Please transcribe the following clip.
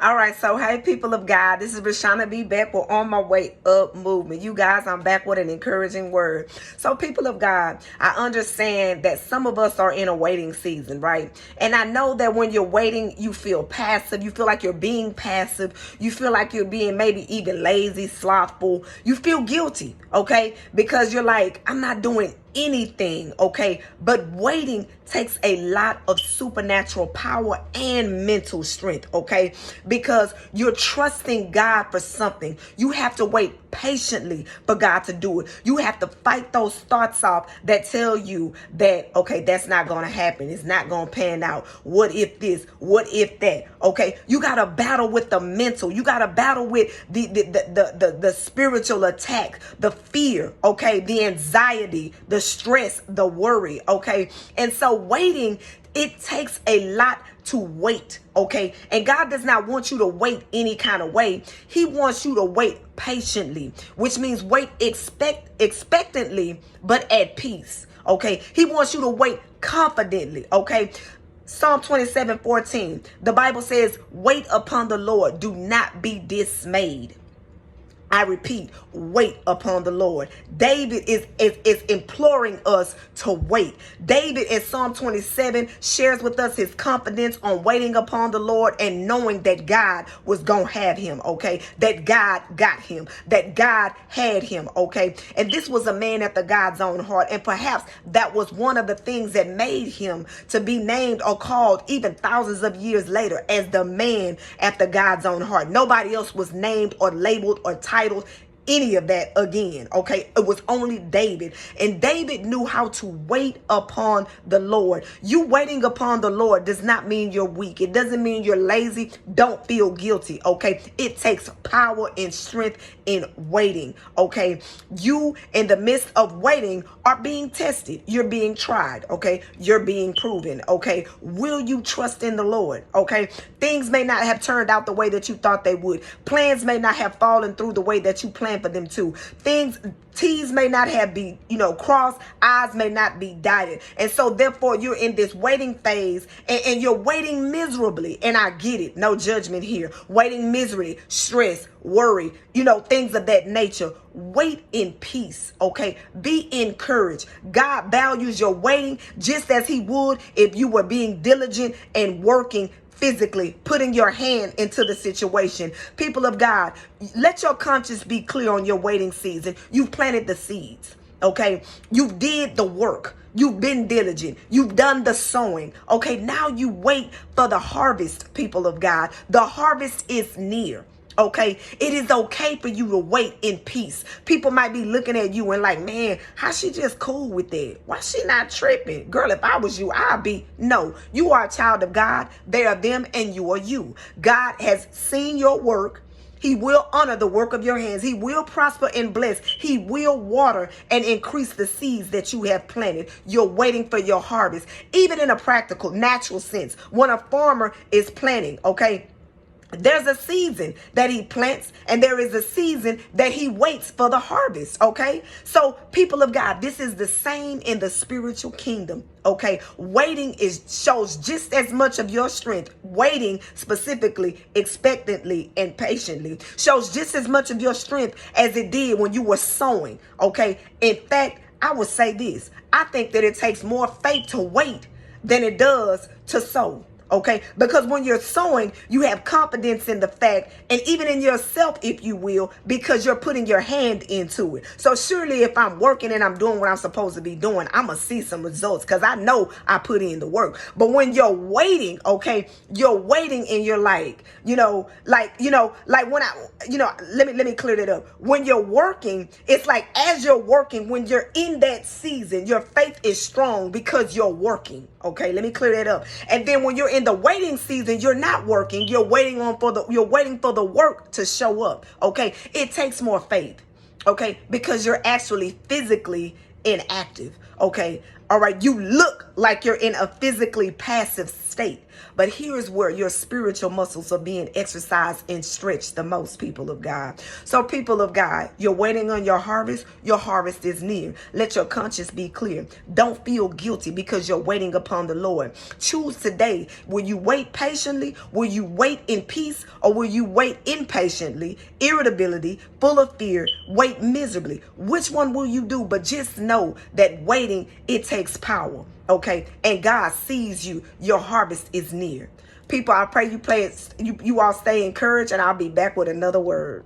All right, so hey, people of God, this is Rashana B. back. We're on my way up movement. You guys, I'm back with an encouraging word. So, people of God, I understand that some of us are in a waiting season, right? And I know that when you're waiting, you feel passive. You feel like you're being passive. You feel like you're being maybe even lazy, slothful. You feel guilty, okay? Because you're like, I'm not doing anything, okay? But waiting takes a lot of supernatural power and mental strength, okay? Because you're trusting God for something. You have to wait patiently for God to do it. You have to fight those thoughts off that tell you that, okay, that's not going to happen. It's not going to pan out. What if this? What if that? Okay? You got to battle with the mental. You got to battle with the spiritual attack, the fear, okay? The anxiety, the stress, the worry, okay? And so waiting, it takes a lot to wait, okay? And God does not want you to wait any kind of way. He wants you to wait patiently, which means wait expectantly, but at peace, okay? He wants you to wait confidently, okay? Psalm 27:14, the Bible says, wait upon the Lord, do not be dismayed. I repeat, wait upon the Lord. David is imploring us to wait. David in Psalm 27 shares with us his confidence on waiting upon the Lord and knowing that God was going to have him, okay? That God got him, that God had him, okay? And this was a man after God's own heart. And perhaps that was one of the things that made him to be named or called even thousands of years later as the man after God's own heart. Nobody else was named or labeled or titled any of that again, okay? It was only David. And David knew how to wait upon the Lord. You waiting upon the Lord does not mean you're weak. It doesn't mean you're lazy. Don't feel guilty, okay? It takes power and strength in waiting, okay? You, in the midst of waiting, are being tested. You're being tried, okay? You're being proven, okay? Will you trust in the Lord, okay? Things may not have turned out the way that you thought they would. Plans may not have fallen through the way that you planned for them to. T's may not have be, crossed, I's may not be dotted. And so therefore you're in this waiting phase and you're waiting miserably. And I get it. No judgment here. Waiting misery, stress, worry, things of that nature. Wait in peace, okay? Be encouraged. God values your waiting just as he would if you were being diligent and working physically, putting your hand into the situation. People of God, let your conscience be clear on your waiting season. You've planted the seeds, okay? You did the work. You've been diligent. You've done the sowing. Okay, now you wait for the harvest, people of God. The harvest is near. Okay, it is okay for you to wait in peace. People might be looking at you and like, man, how she just cool with that? Why she not tripping? Girl, if I was you, I'd be. No, you are a child of God. They are them and you are you. God has seen your work. He will honor the work of your hands. He will prosper and bless. He will water and increase the seeds that you have planted. You're waiting for your harvest. Even in a practical, natural sense, when a farmer is planting, okay, there's a season that he plants and there is a season that he waits for the harvest, okay? So people of God, this is the same in the spiritual kingdom, okay? Waiting shows just as much of your strength. Waiting specifically, expectantly, and patiently shows just as much of your strength as it did when you were sowing, okay? In fact, I would say this. I think that it takes more faith to wait than it does to sow. Okay, because when you're sowing, you have confidence in the fact and even in yourself, if you will, because you're putting your hand into it. So surely if I'm working and I'm doing what I'm supposed to be doing, I'm going to see some results because I know I put in the work. But when you're waiting, okay, you're waiting and you're like, like when let me clear that up. When you're working, it's like as you're working, when you're in that season, your faith is strong because you're working. Okay, let me clear that up. And then when you're in the waiting season, you're not working. You're waiting for the work to show up. Okay, it takes more faith. Okay, because you're actually physically inactive. Okay, All right, you look like you're in a physically passive state, but here's where your spiritual muscles are being exercised and stretched the most, people of God. So, people of God, you're waiting on your harvest. Your harvest is near. Let your conscience be clear. Don't feel guilty because you're waiting upon the Lord. Choose today. Will you wait patiently? Will you wait in peace? Or will you wait impatiently, irritability, full of fear, wait miserably? Which one will you do? But just know that waiting, it takes power. Okay, and God sees you. Your harvest is near. People, I pray you all stay encouraged, and I'll be back with another word.